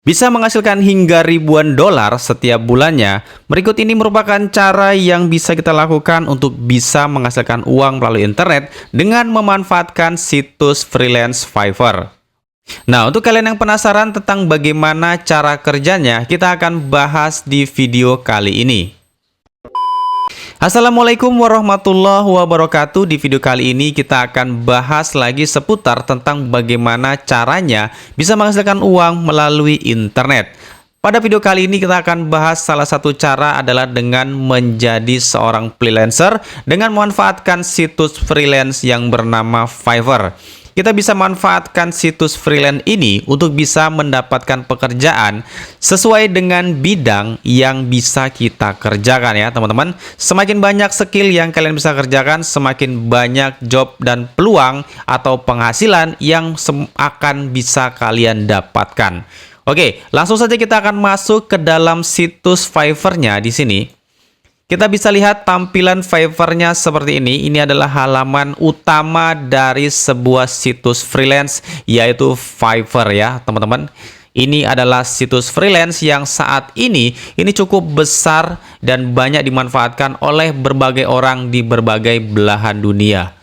Bisa menghasilkan hingga ribuan dolar setiap bulannya. Berikut ini merupakan cara yang bisa kita lakukan untuk bisa menghasilkan uang melalui internet dengan memanfaatkan situs freelance Fiverr. Nah, untuk kalian yang penasaran tentang bagaimana cara kerjanya, kita akan bahas di video kali ini. Assalamualaikum warahmatullahi wabarakatuh. Di video kali ini kita akan bahas lagi seputar tentang bagaimana caranya bisa menghasilkan uang melalui internet. Pada video kali ini kita akan bahas salah satu cara adalah dengan menjadi seorang freelancer dengan memanfaatkan situs freelance yang bernama Fiverr. Kita bisa manfaatkan situs freelance ini untuk bisa mendapatkan pekerjaan sesuai dengan bidang yang bisa kita kerjakan ya teman-teman. Semakin banyak skill yang kalian bisa kerjakan, semakin banyak job dan peluang atau penghasilan yang akan bisa kalian dapatkan. Oke, langsung saja kita akan masuk ke dalam situs Fiverr-nya di sini. Kita bisa lihat tampilan Fiverr-nya seperti ini. Ini adalah halaman utama dari sebuah situs freelance, yaitu Fiverr ya, teman-teman. Ini adalah situs freelance yang saat ini cukup besar dan banyak dimanfaatkan oleh berbagai orang di berbagai belahan dunia.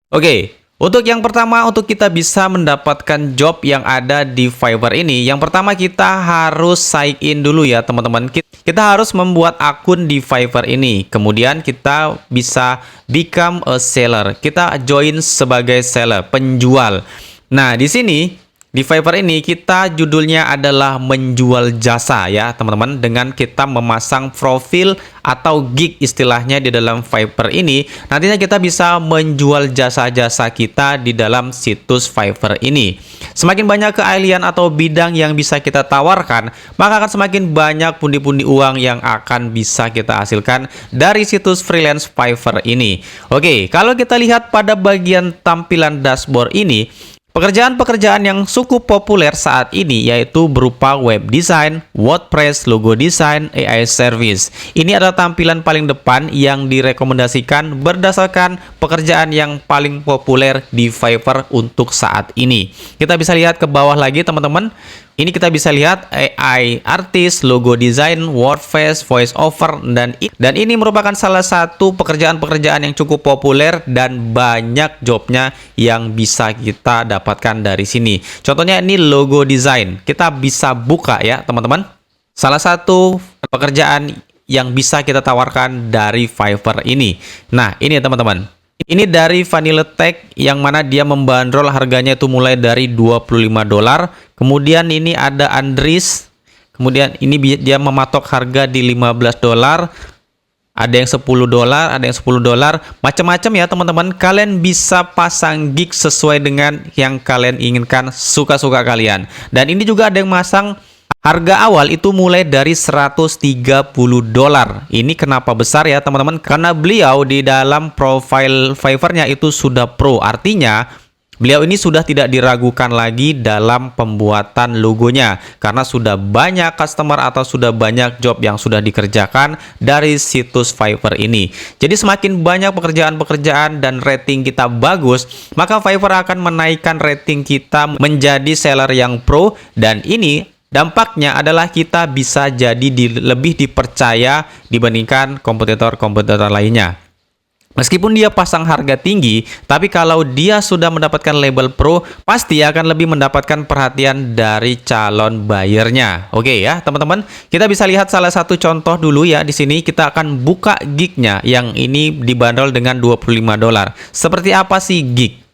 Oke. Untuk yang pertama, untuk kita bisa mendapatkan job yang ada di Fiverr ini, yang pertama kita harus sign in dulu ya teman-teman. Kita harus membuat akun di Fiverr ini. Kemudian kita bisa become a seller. Kita join sebagai seller, penjual. Nah, di sini di Fiverr ini kita judulnya adalah menjual jasa ya teman-teman, dengan kita memasang profil atau gig istilahnya di dalam Fiverr ini. Nantinya kita bisa menjual jasa-jasa kita di dalam situs Fiverr ini. Semakin banyak keahlian atau bidang yang bisa kita tawarkan, maka akan semakin banyak pundi-pundi uang yang akan bisa kita hasilkan dari situs freelance Fiverr ini. Oke, kalau kita lihat pada bagian tampilan dashboard ini, pekerjaan-pekerjaan yang cukup populer saat ini yaitu berupa web design, WordPress, logo design, AI service. Ini adalah tampilan paling depan yang direkomendasikan berdasarkan pekerjaan yang paling populer di Fiverr untuk saat ini. Kita bisa lihat ke bawah lagi teman-teman. Ini kita bisa lihat AI artist, logo design, WordPress, voice over, dan ini merupakan salah satu pekerjaan-pekerjaan yang cukup populer dan banyak jobnya yang bisa kita dapatkan dari sini. Contohnya ini logo design. Kita bisa buka ya teman-teman. Salah satu pekerjaan yang bisa kita tawarkan dari Fiverr ini. Nah, ini ya teman-teman. Ini dari Vanilla Tech yang mana dia membandrol harganya itu mulai dari 25 dolar. Kemudian ini ada Andris. Kemudian ini dia mematok harga di 15 dolar. Ada yang 10 dolar, ada yang 10 dolar. Macam-macam ya teman-teman. Kalian bisa pasang gig sesuai dengan yang kalian inginkan, suka-suka kalian. Dan ini juga ada yang masang harga awal itu mulai dari 130 dolar. Ini kenapa besar ya teman-teman? Karena beliau di dalam profile Fiverr-nya itu sudah pro. Artinya beliau ini sudah tidak diragukan lagi dalam pembuatan logonya. Karena sudah banyak customer atau sudah banyak job yang sudah dikerjakan dari situs Fiverr ini. Jadi semakin banyak pekerjaan-pekerjaan dan rating kita bagus, maka Fiverr akan menaikkan rating kita menjadi seller yang pro. Dan ini dampaknya adalah kita bisa jadi lebih dipercaya dibandingkan kompetitor-kompetitor lainnya. Meskipun dia pasang harga tinggi, tapi kalau dia sudah mendapatkan label pro, pasti akan lebih mendapatkan perhatian dari calon buyernya. Oke ya, teman-teman, kita bisa lihat salah satu contoh dulu ya. Di sini kita akan buka gignya yang ini dibanderol dengan 25 dolar. Seperti apa sih gig?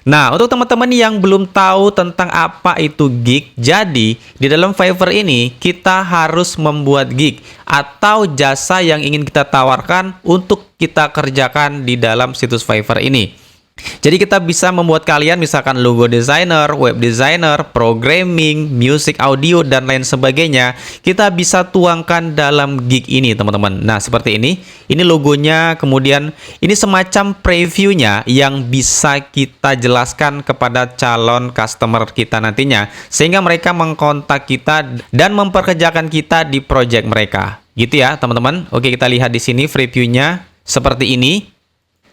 Nah, untuk teman-teman yang belum tahu tentang apa itu gig, jadi di dalam Fiverr ini kita harus membuat gig atau jasa yang ingin kita tawarkan untuk kita kerjakan di dalam situs Fiverr ini. Jadi kita bisa membuat kalian misalkan logo designer, web designer, programming, music, audio, dan lain sebagainya. Kita bisa tuangkan dalam gig ini teman-teman. Nah seperti ini. Ini logonya, kemudian ini semacam previewnya yang bisa kita jelaskan kepada calon customer kita nantinya. Sehingga mereka mengkontak kita dan memperkerjakan kita di project mereka. Gitu ya teman-teman. Oke, kita lihat di sini previewnya seperti ini.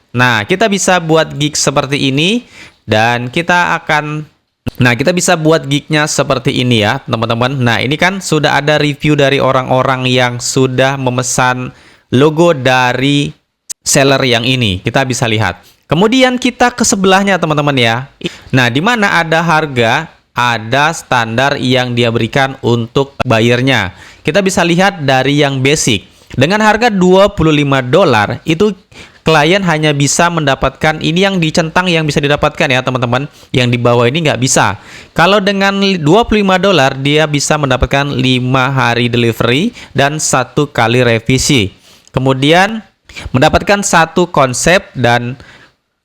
Nah, kita bisa buat gig seperti ini dan kita akan Nah, kita bisa buat gignya seperti ini ya, teman-teman. Nah, ini kan sudah ada review dari orang-orang yang sudah memesan logo dari seller yang ini. Kita bisa lihat. Kemudian kita ke sebelahnya, teman-teman ya. Nah, di mana ada harga, ada standar yang dia berikan untuk bayarnya. Kita bisa lihat dari yang basic. Dengan harga $25, itu klien hanya bisa mendapatkan ini yang dicentang yang bisa didapatkan ya teman-teman. Yang di bawah ini nggak bisa. Kalau dengan $25 dia bisa mendapatkan 5 hari delivery dan 1 kali revisi. Kemudian mendapatkan 1 konsep dan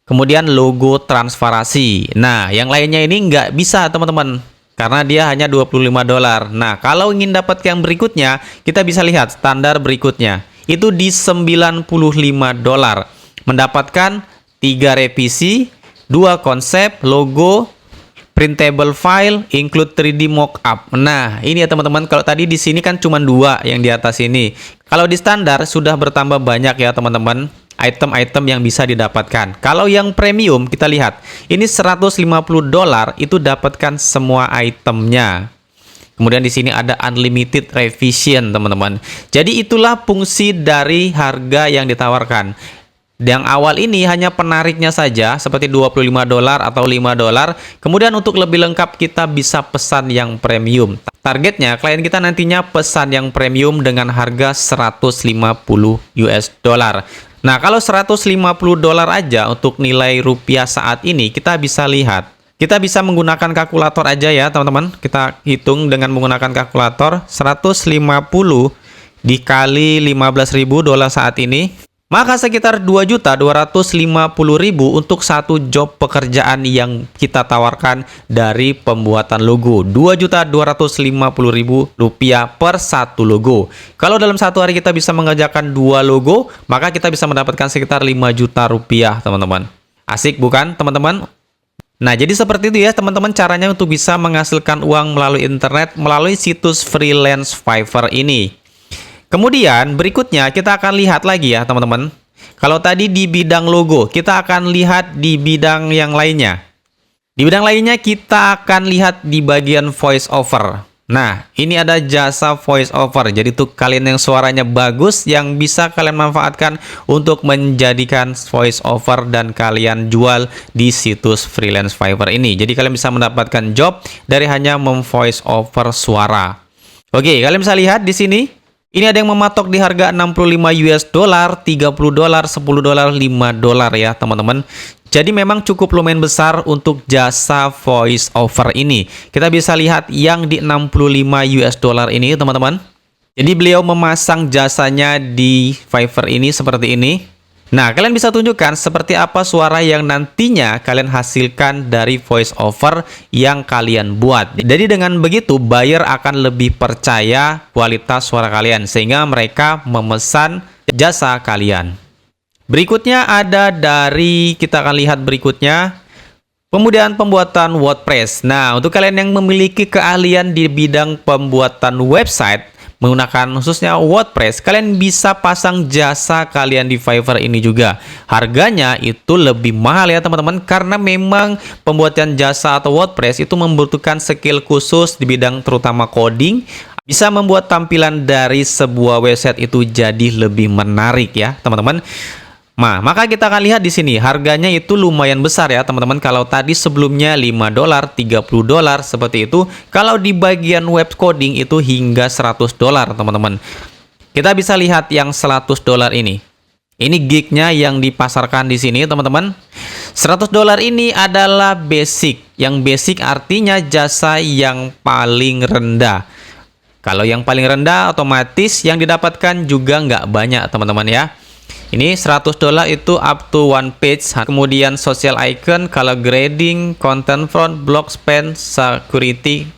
kemudian logo transparansi. Nah, yang lainnya ini nggak bisa teman-teman. Karena dia hanya $25. Nah, kalau ingin dapat yang berikutnya, kita bisa lihat standar berikutnya. Itu di $95. Mendapatkan 3 revisi, 2 konsep, logo, printable file, include 3D mockup. Nah, ini ya teman-teman, kalau tadi di sini kan cuma 2 yang di atas ini. Kalau di standar sudah bertambah banyak ya teman-teman, item-item yang bisa didapatkan. Kalau yang premium kita lihat, ini $150 itu dapatkan semua itemnya. Kemudian di sini ada unlimited revision, teman-teman. Jadi itulah fungsi dari harga yang ditawarkan. Yang awal ini hanya penariknya saja seperti $25 atau $5. Kemudian untuk lebih lengkap kita bisa pesan yang premium. Targetnya klien kita nantinya pesan yang premium dengan harga $150. Nah, kalau $150 aja untuk nilai rupiah saat ini kita bisa lihat. Kita bisa menggunakan kalkulator aja ya, teman-teman. Kita hitung dengan menggunakan kalkulator 150 dikali $15.000 saat ini. Maka sekitar 2.250.000 untuk 1 job pekerjaan yang kita tawarkan dari pembuatan logo. Rp2.250.000 per 1 logo. Kalau dalam 1 hari kita bisa mengerjakan 2 logo, maka kita bisa mendapatkan sekitar Rp5 juta, teman-teman. Asik bukan, teman-teman? Nah, jadi seperti itu ya, teman-teman, caranya untuk bisa menghasilkan uang melalui internet, melalui situs freelance Fiverr ini. Kemudian berikutnya kita akan lihat lagi ya teman-teman. Kalau tadi di bidang logo, kita akan lihat di bidang yang lainnya. Di bidang lainnya kita akan lihat di bagian voice over. Nah, ini ada jasa voice over. Jadi tuh kalian yang suaranya bagus yang bisa kalian manfaatkan untuk menjadikan voice over dan kalian jual di situs freelance Fiverr ini. Jadi kalian bisa mendapatkan job dari hanya memvoice over suara. Oke, kalian bisa lihat di sini. Ini ada yang mematok di harga $65, $30, $10, $5 ya teman-teman. Jadi memang cukup lumayan besar untuk jasa voice over ini. Kita bisa lihat yang di $65 ini teman-teman. Jadi beliau memasang jasanya di Fiverr ini seperti ini. Nah, kalian bisa tunjukkan seperti apa suara yang nantinya kalian hasilkan dari voice over yang kalian buat. Jadi dengan begitu, buyer akan lebih percaya kualitas suara kalian sehingga mereka memesan jasa kalian. Berikutnya ada dari, kita akan lihat berikutnya, kemudian pembuatan WordPress. Nah, untuk kalian yang memiliki keahlian di bidang pembuatan website, menggunakan khususnya WordPress, kalian bisa pasang jasa kalian di Fiverr ini juga. Harganya itu lebih mahal ya teman-teman, karena memang pembuatan jasa atau WordPress itu membutuhkan skill khusus di bidang terutama coding. Bisa membuat tampilan dari sebuah website itu jadi lebih menarik ya teman-teman. Nah, maka kita akan lihat di sini harganya itu lumayan besar ya teman-teman. Kalau tadi sebelumnya $5, $30 seperti itu. Kalau di bagian web coding itu hingga $100 teman-teman. Kita bisa lihat yang $100 ini. Ini gignya yang dipasarkan di sini teman-teman. $100 ini adalah basic. Yang basic artinya jasa yang paling rendah. Kalau yang paling rendah otomatis yang didapatkan juga nggak banyak teman-teman ya. Ini $100 itu up to 1 page, kemudian social icon, color grading, content front, block span, security.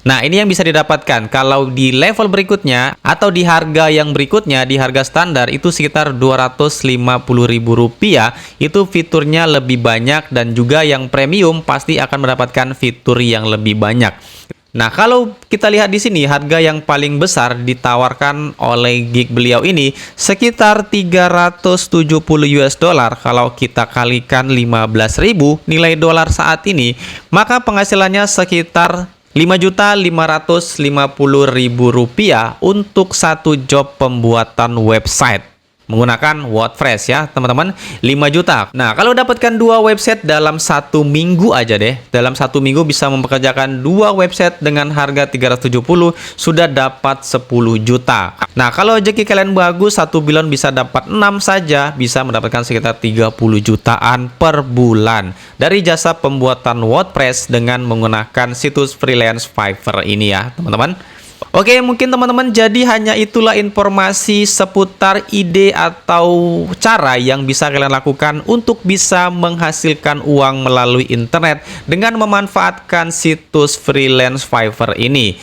Nah, ini yang bisa didapatkan. Kalau di level berikutnya atau di harga yang berikutnya, di harga standar itu sekitar Rp250.000. Itu fiturnya lebih banyak dan juga yang premium pasti akan mendapatkan fitur yang lebih banyak. Nah, kalau kita lihat di sini, harga yang paling besar ditawarkan oleh gig beliau ini sekitar 370 US dollar. Kalau kita kalikan 15.000 nilai dolar saat ini, maka penghasilannya sekitar 5.550.000 rupiah untuk satu job pembuatan website menggunakan WordPress ya teman-teman, 5 juta. Nah, kalau dapatkan 2 website dalam 1 minggu aja deh, dalam 1 minggu bisa mempekerjakan 2 website dengan harga 370, sudah dapat 10 juta. Nah, kalau rezeki kalian bagus, 1 bulan bisa dapat 6 saja, bisa mendapatkan sekitar 30 jutaan per bulan dari jasa pembuatan WordPress dengan menggunakan situs freelance Fiverr ini ya teman-teman. Oke, mungkin teman-teman jadi hanya itulah informasi seputar ide atau cara yang bisa kalian lakukan untuk bisa menghasilkan uang melalui internet dengan memanfaatkan situs freelance Fiverr ini.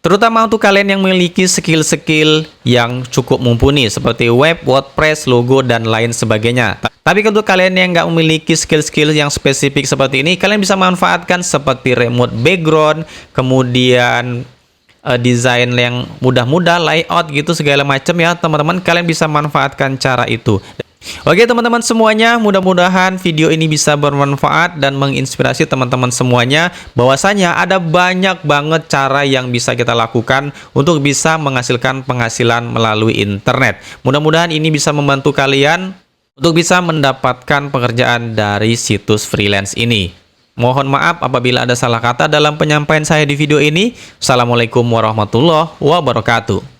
Terutama untuk kalian yang memiliki skill-skill yang cukup mumpuni seperti web, WordPress, logo, dan lain sebagainya. Tapi untuk kalian yang nggak memiliki skill-skill yang spesifik seperti ini, kalian bisa manfaatkan seperti remote background, kemudian desain yang mudah-mudah, layout gitu segala macam ya teman-teman, kalian bisa manfaatkan cara itu. Oke teman-teman semuanya, mudah-mudahan video ini bisa bermanfaat dan menginspirasi teman-teman semuanya, bahwasanya ada banyak banget cara yang bisa kita lakukan untuk bisa menghasilkan penghasilan melalui internet. Mudah-mudahan ini bisa membantu kalian untuk bisa mendapatkan pekerjaan dari situs freelance ini. Mohon maaf apabila ada salah kata dalam penyampaian saya di video ini. Assalamualaikum warahmatullahi wabarakatuh.